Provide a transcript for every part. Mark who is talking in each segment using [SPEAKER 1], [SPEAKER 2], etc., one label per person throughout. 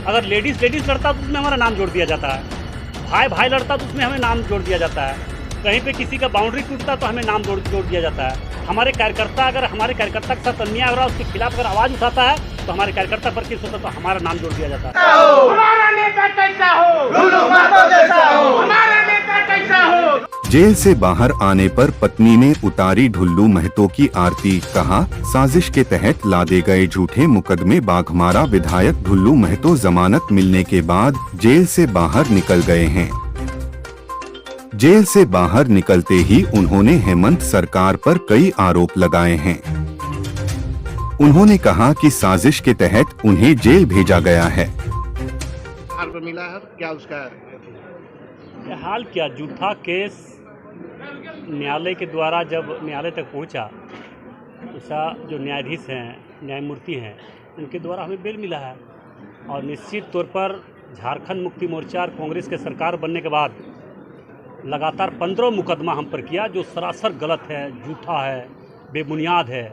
[SPEAKER 1] अगर लेडीज़ लड़ता तो उसमें हमारा नाम जोड़ दिया जाता है, भाई भाई लड़ता तो उसमें हमें नाम जोड़ दिया जाता है, कहीं पे किसी का बाउंड्री टूटता तो हमें नाम जोड़ दिया जाता है। हमारे कार्यकर्ता अगर हमारे कार्यकर्ता के साथ अन्याय हो रहा है, उसके खिलाफ अगर आवाज़ उठाता है तो हमारे कार्यकर्ता पर केस होता तो हमारा नाम जोड़ दिया जाता है।
[SPEAKER 2] हमारा नेता कैसा हो, लुल्लू मातो जैसा हो, हमारा नेता कैसा हो।
[SPEAKER 3] जेल से बाहर आने पर पत्नी ने उतारी ढुल्लू महतो की आरती, कहा साजिश के तहत लादे गए झूठे मुकदमे। बाघमारा विधायक ढुल्लू महतो जमानत मिलने के बाद जेल से बाहर निकल गए हैं। जेल से बाहर निकलते ही उन्होंने हेमंत सरकार पर कई आरोप लगाए हैं। उन्होंने कहा कि साजिश के तहत उन्हें जेल भेजा गया है।
[SPEAKER 4] हाल पर मिला है, क्या उसका
[SPEAKER 1] हाल क्या, झूठा केस न्यायालय के द्वारा जब न्यायालय तक पहुंचा, उसका जो न्यायाधीश हैं, न्यायमूर्ति हैं, उनके द्वारा हमें बेल मिला है। और निश्चित तौर पर झारखंड मुक्ति मोर्चा और कांग्रेस के सरकार बनने के बाद लगातार 15 मुकदमा हम पर किया, जो सरासर गलत है, झूठा है, बेबुनियाद है,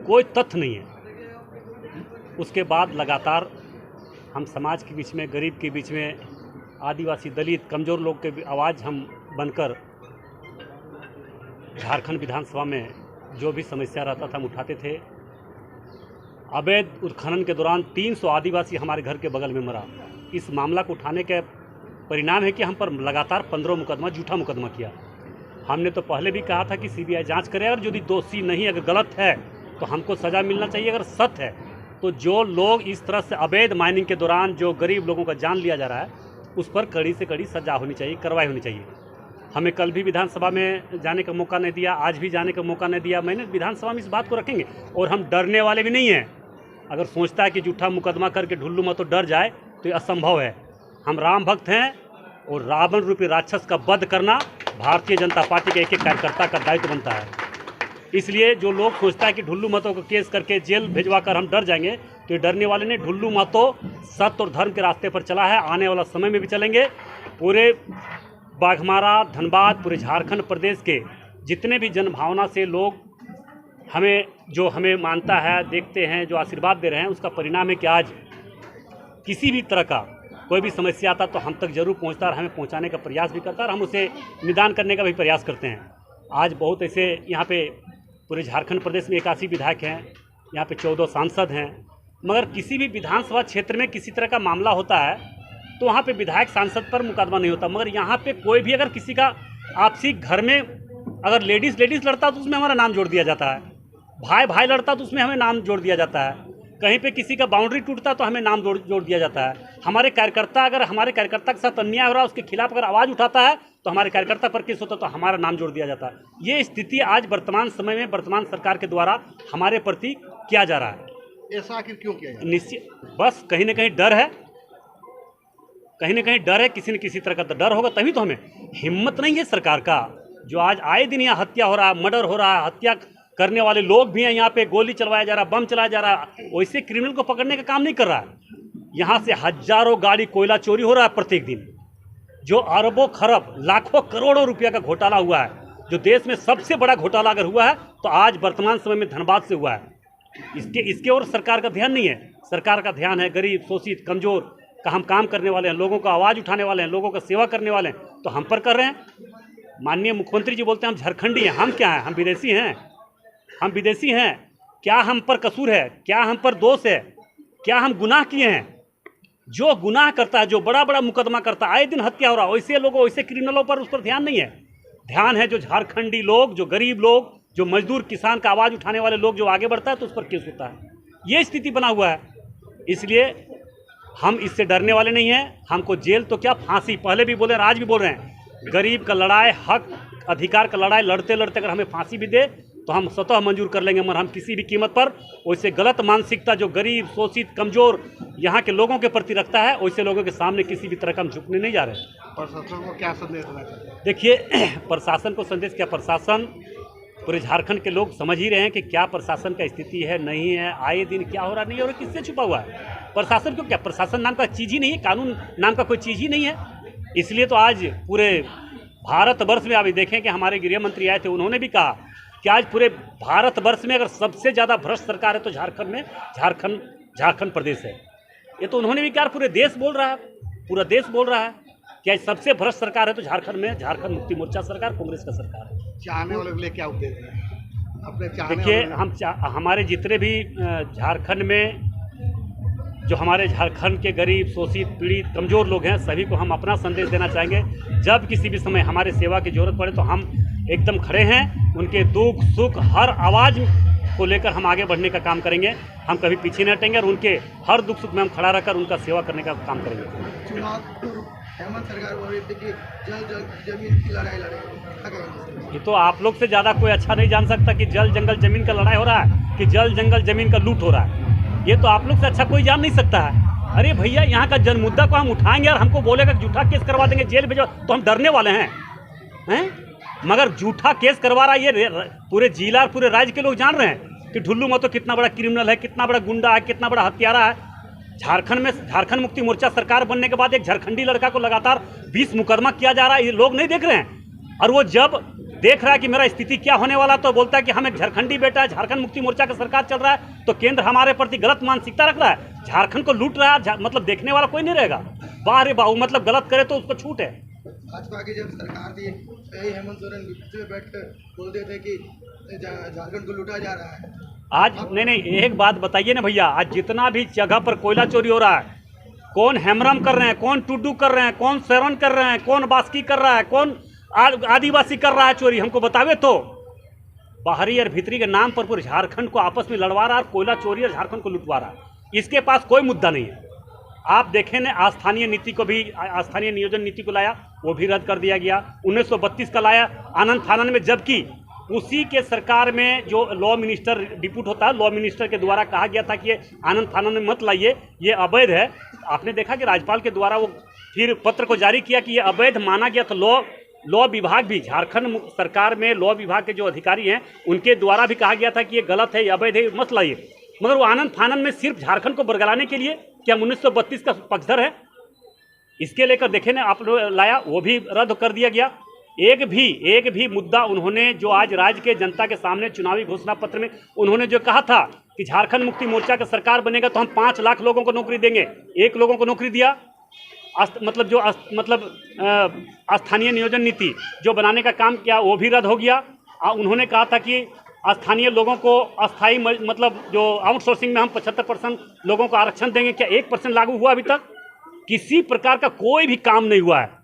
[SPEAKER 1] कोई तथ्य नहीं है। उसके बाद लगातार हम समाज के बीच में, गरीब के बीच में, आदिवासी, दलित, कमज़ोर लोग के आवाज़ हम बनकर झारखंड विधानसभा में जो भी समस्या रहता था हम उठाते थे। अवैध उत्खनन के दौरान 300 आदिवासी हमारे घर के बगल में मरा। इस मामला को उठाने के परिणाम है कि हम पर लगातार 15 मुकदमा, झूठा मुकदमा किया। हमने तो पहले भी कहा था कि सीबीआई जांच करे, और यदि दोषी नहीं, अगर गलत है तो हमको सज़ा मिलना चाहिए। अगर सत्य है तो जो लोग इस तरह से अवैध माइनिंग के दौरान जो गरीब लोगों का जान लिया जा रहा है, उस पर कड़ी से कड़ी सज़ा होनी चाहिए, कार्रवाई होनी चाहिए। हमें कल भी विधानसभा में जाने का मौका नहीं दिया, आज भी जाने का मौका नहीं दिया। मैंने विधानसभा में इस बात को रखेंगे, और हम डरने वाले भी नहीं हैं। अगर सोचता है कि झूठा मुकदमा करके ढुल्लू महतो डर जाए तो ये असंभव है। हम राम भक्त हैं, और रावण रूपी राक्षस का वध करना भारतीय जनता पार्टी के एक एक कार्यकर्ता का दायित्व बनता है। इसलिए जो लोग सोचता है कि ढुल्लू महतो को केस करके जेल भिजवा कर हम डर जाएंगे, तो ये डरने वाले नहीं। ढुल्लू महतो सत्य और धर्म के रास्ते पर चला है, आने वाला समय में भी चलेंगे। पूरे बाघमारा, धनबाद, पूरे झारखंड प्रदेश के जितने भी जनभावना से लोग हमें मानता है, देखते हैं, जो आशीर्वाद दे रहे हैं, उसका परिणाम है कि आज किसी भी तरह का कोई भी समस्या आता तो हम तक जरूर पहुंचता, और हमें पहुंचाने का प्रयास भी करता, और हम उसे निदान करने का भी प्रयास करते हैं। आज बहुत ऐसे यहाँ पे पूरे झारखंड प्रदेश में 81 विधायक हैं, यहाँ पे 14 सांसद हैं, मगर किसी भी विधानसभा क्षेत्र में किसी तरह का मामला होता है तो वहाँ पे विधायक सांसद पर मुकदमा नहीं होता। मगर यहाँ पे कोई भी अगर किसी का आपसी घर में अगर लेडीज़ लड़ता तो उसमें हमारा नाम जोड़ दिया जाता है, भाई भाई लड़ता तो उसमें हमें नाम जोड़ दिया जाता है, कहीं पे किसी का बाउंड्री टूटता तो हमें नाम जोड़ दिया जाता है। हमारे कार्यकर्ता अगर हमारे कार्यकर्ता के साथ अन्याय हो रहा है, उसके खिलाफ अगर आवाज़ उठाता है तो हमारे कार्यकर्ता पर केस होता तो हमारा नाम जोड़ दिया जाता है। ये स्थिति आज वर्तमान समय में वर्तमान सरकार के द्वारा हमारे प्रति किया जा रहा है।
[SPEAKER 4] ऐसा आखिर क्यों किया जाए?
[SPEAKER 1] निश्चित बस कहीं ना कहीं डर है, कहीं ना कहीं डर है, किसी न किसी तरह का डर होगा, तभी तो हमें हिम्मत नहीं है सरकार का। जो आज आए दिन यहाँ हत्या हो रहा है, मर्डर हो रहा है, हत्या करने वाले लोग भी हैं, यहाँ पे गोली चलवाया जा रहा है, बम चलाया जा रहा है, वैसे क्रिमिनल को पकड़ने का काम नहीं कर रहा है। यहाँ से हजारों गाड़ी कोयला चोरी हो रहा है प्रत्येक दिन, जो अरबों खरब लाखों करोड़ों रुपया का घोटाला हुआ है, जो देश में सबसे बड़ा घोटाला अगर हुआ है तो आज वर्तमान समय में धनबाद से हुआ है। इसके और सरकार का ध्यान नहीं है। सरकार का ध्यान है गरीब, शोषित, कमजोर का हम काम करने वाले हैं, लोगों का आवाज़ उठाने वाले हैं, लोगों का सेवा करने वाले हैं, तो हम पर कर रहे हैं। माननीय मुख्यमंत्री जी बोलते हैं हम झारखंडी हैं, हम क्या हैं? हम विदेशी हैं, हम विदेशी हैं। क्या हम पर कसूर है? क्या हम पर दोष है? क्या हम गुनाह किए हैं? जो गुनाह करता है, जो बड़ा बड़ा मुकदमा करता है, आए दिन हत्या हो रहा है, वैसे लोगों, वैसे क्रिमिनलों पर उस पर ध्यान नहीं है। ध्यान है जो झारखंडी लोग, जो गरीब लोग, जो मजदूर किसान का आवाज़ उठाने वाले लोग, जो आगे बढ़ता है तो उस पर केस होता है। ये स्थिति बना हुआ है। इसलिए हम इससे डरने वाले नहीं हैं। हमको जेल तो क्या, फांसी। पहले भी बोले, आज भी बोल रहे हैं, गरीब का लड़ाई, हक अधिकार का लड़ाई लड़ते लड़ते अगर हमें फांसी भी दे तो हम स्वतः मंजूर कर लेंगे, मगर हम किसी भी कीमत पर वैसे गलत मानसिकता जो गरीब, शोषित, कमजोर यहाँ के लोगों के प्रति रखता है, वैसे लोगों के सामने किसी भी तरह का हम झुकने नहीं जा रहे।
[SPEAKER 4] प्रशासन को क्या संदेश देना चाहिए?
[SPEAKER 1] देखिए, प्रशासन को संदेश क्या, प्रशासन, पूरे झारखंड के लोग समझ ही रहे हैं कि क्या प्रशासन का स्थिति है, नहीं है, आए दिन क्या हो रहा नहीं है, और किससे छुपा हुआ है। प्रशासन को क्या, प्रशासन नाम का चीज़ ही नहीं है, कानून नाम का कोई चीज़ ही नहीं है। इसलिए तो आज पूरे भारतवर्ष में अभी देखें कि हमारे गृह मंत्री आए थे, उन्होंने भी कहा कि आज पूरे भारतवर्ष में अगर सबसे ज़्यादा भ्रष्ट सरकार है तो झारखंड में झारखंड प्रदेश है। ये तो उन्होंने भी कहा, पूरे देश बोल रहा है, पूरा देश बोल रहा है कि सबसे भ्रष्ट सरकार है तो झारखंड में झारखंड मुक्ति मोर्चा सरकार, कांग्रेस का सरकार है।
[SPEAKER 4] चाहने वालों के लिए क्या उपदेश है अपने चाहने
[SPEAKER 1] देखिए,
[SPEAKER 4] वालों
[SPEAKER 1] हमारे जितने भी झारखंड में जो हमारे झारखंड के गरीब, शोषित, पीड़ित, कमज़ोर लोग हैं, सभी को हम अपना संदेश देना चाहेंगे। जब किसी भी समय हमारे सेवा की ज़रूरत पड़े तो हम एकदम खड़े हैं। उनके दुख सुख हर आवाज़ को लेकर हम आगे बढ़ने का काम करेंगे। हम कभी पीछे नहीं हटेंगे और उनके हर दुख सुख में हम खड़ा रहकर उनका सेवा करने का काम करेंगे।
[SPEAKER 5] चुनाव पूर्व हेमंत सरकार बोल रही थी कि जल जमीन की लड़ाई लड़ेगी।
[SPEAKER 1] ये तो आप लोग से ज़्यादा कोई अच्छा नहीं जान सकता कि जल जंगल ज़मीन का लड़ाई हो रहा है कि जल जंगल ज़मीन का लूट हो रहा है। ये तो आप लोग से अच्छा कोई जान नहीं सकता है। अरे भैया, यहाँ का जन मुद्दा को हम उठाएंगे और हमको बोलेगा झूठा केस करवा देंगे, जेल भेजो, तो हम डरने वाले हैं? मगर झूठा केस करवा रहा है ये पूरे जिला और पूरे राज्य के लोग जान रहे हैं कि ढुल्लू महतो कितना बड़ा क्रिमिनल है, कितना बड़ा गुंडा है, कितना बड़ा हत्यारा है। झारखंड में झारखंड मुक्ति मोर्चा सरकार बनने के बाद एक झारखंडी लड़का को लगातार 20 मुकदमा किया जा रहा है। ये लोग नहीं देख रहे हैं। और वो जब देख रहा है कि मेरा स्थिति क्या होने वाला, तो बोलता है कि हम एक झारखंडी बेटा है, झारखंड मुक्ति मोर्चा का सरकार चल रहा है, तो केंद्र हमारे प्रति गलत मानसिकता रख रहा है, झारखंड को लूट रहा है। मतलब देखने वाला कोई नहीं रहेगा। वाह रे बाबू, मतलब गलत करे तो उसको छूट है।
[SPEAKER 5] भाजपा की जब सरकार थी, हेमंत सोरेन में बैठकर बोलते थे कि झारखंड को लूटा जा रहा है।
[SPEAKER 1] आज नहीं, एक बात बताइए ना भैया, आज जितना भी जगह पर कोयला चोरी हो रहा है, कौन हेमरम कर रहे हैं, कौन टुड्डू कर रहे हैं, कौन सेवन कर रहे हैं, कौन बास्की कर रहा है, कौन आदिवासी कर रहा है चोरी, हमको बतावे तो। बाहरी और भीतरी के नाम पर पूरे झारखंड को आपस में लड़वा रहा है, कोयला चोरी और झारखंड को लुटवा रहा है। इसके पास कोई मुद्दा नहीं है। आप देखें ना, स्थानीय नीति को भी, स्थानीय नियोजन नीति को लाया, वो भी रद्द कर दिया गया। 1932 का लाया आनंद फानंद में, जबकि उसी के सरकार में जो लॉ मिनिस्टर डिप्यूट होता है, लॉ मिनिस्टर के द्वारा कहा गया था कि ये आनंद फानंद में मत लाइए, ये अवैध है। आपने देखा कि राज्यपाल के द्वारा वो फिर पत्र को जारी किया कि ये अवैध माना गया। तो लॉ विभाग भी, झारखंड सरकार में लॉ विभाग के जो अधिकारी हैं, उनके द्वारा भी कहा गया था कि ये गलत है, ये अवैध है, मत लाइए। मगर वो आनंद फानंद में सिर्फ झारखंड को बरगलाने के लिए क्या 1932 का पक्षधर है? इसके लेकर देखे ना आप लोग लाया, वो भी रद्द कर दिया गया। एक भी मुद्दा उन्होंने जो आज राज्य के जनता के सामने चुनावी घोषणा पत्र में उन्होंने जो कहा था कि झारखंड मुक्ति मोर्चा का सरकार बनेगा तो हम 5 लाख लोगों को नौकरी देंगे, 1 लोगों को नौकरी दिया। स्थानीय नियोजन नीति जो बनाने का काम किया वो भी रद्द हो गया। उन्होंने कहा था कि स्थानीय लोगों को अस्थाई मतलब जो आउटसोर्सिंग में हम 75% लोगों को आरक्षण देंगे। क्या 1% लागू हुआ? अभी तक किसी प्रकार का कोई भी काम नहीं हुआ है।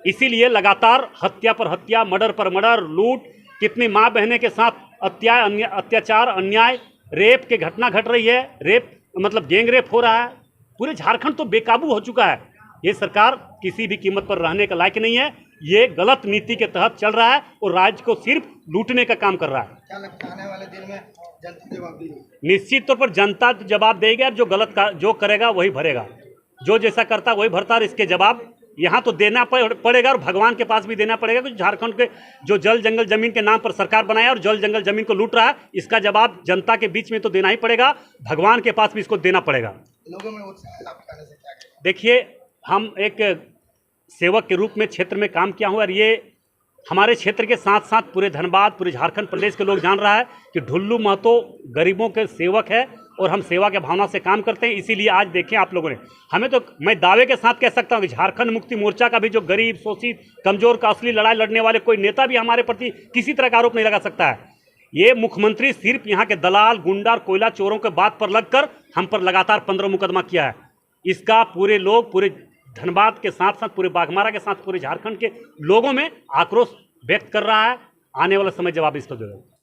[SPEAKER 1] इसीलिए लगातार हत्या पर हत्या, मर्डर पर मर्डर, लूट, कितनी माँ बहने के साथ अत्याचार, अन्याय, रेप के घटना घट रही है। रेप मतलब गैंग रेप हो रहा है। पूरे झारखंड तो बेकाबू हो चुका है। ये सरकार किसी भी कीमत पर रहने का लायक नहीं है। ये गलत नीति के तहत चल रहा है और राज्य को सिर्फ लूटने का काम कर रहा है।
[SPEAKER 5] क्या लगता है आने वाले दिन में जनता जवाब देगी?
[SPEAKER 1] निश्चित तौर पर जनता जवाब देगी। जो गलत जो करेगा वही भरेगा, जो जैसा करता वही भरता। और इसके जवाब यहाँ तो देना पड़ेगा और भगवान के पास भी देना पड़ेगा। क्योंकि झारखंड के जो जल जंगल जमीन के नाम पर सरकार बनाया और जल जंगल जमीन को लूट रहा है, इसका जवाब जनता के बीच में तो देना ही पड़ेगा, भगवान के पास भी इसको देना पड़ेगा।
[SPEAKER 5] लोगों में उत्साह लाने से क्या करें?
[SPEAKER 1] देखिए, हम एक सेवक के रूप में क्षेत्र में काम किया हूँ और ये हमारे क्षेत्र के साथ साथ पूरे धनबाद, पूरे झारखंड प्रदेश के लोग जान रहा है कि ढुल्लू महतो गरीबों के सेवक है और हम सेवा के भावना से काम करते हैं। इसीलिए आज देखें आप लोगों ने हमें, तो मैं दावे के साथ कह सकता हूं कि झारखंड मुक्ति मोर्चा का भी जो गरीब, शोषित, कमजोर का असली लड़ाई लड़ने वाले कोई नेता भी हमारे प्रति किसी तरह का आरोप नहीं लगा सकता है। ये मुख्यमंत्री सिर्फ यहाँ के दलाल, गुंडा और कोयला चोरों के बात पर लगकर हम पर लगातार 15 मुकदमा किया है। इसका पूरे लोग, पूरे धनबाद के साथ साथ पूरे बाघमारा के साथ पूरे झारखंड के लोगों में आक्रोश व्यक्त कर रहा है। आने वाला समय जवाब इसको देगा।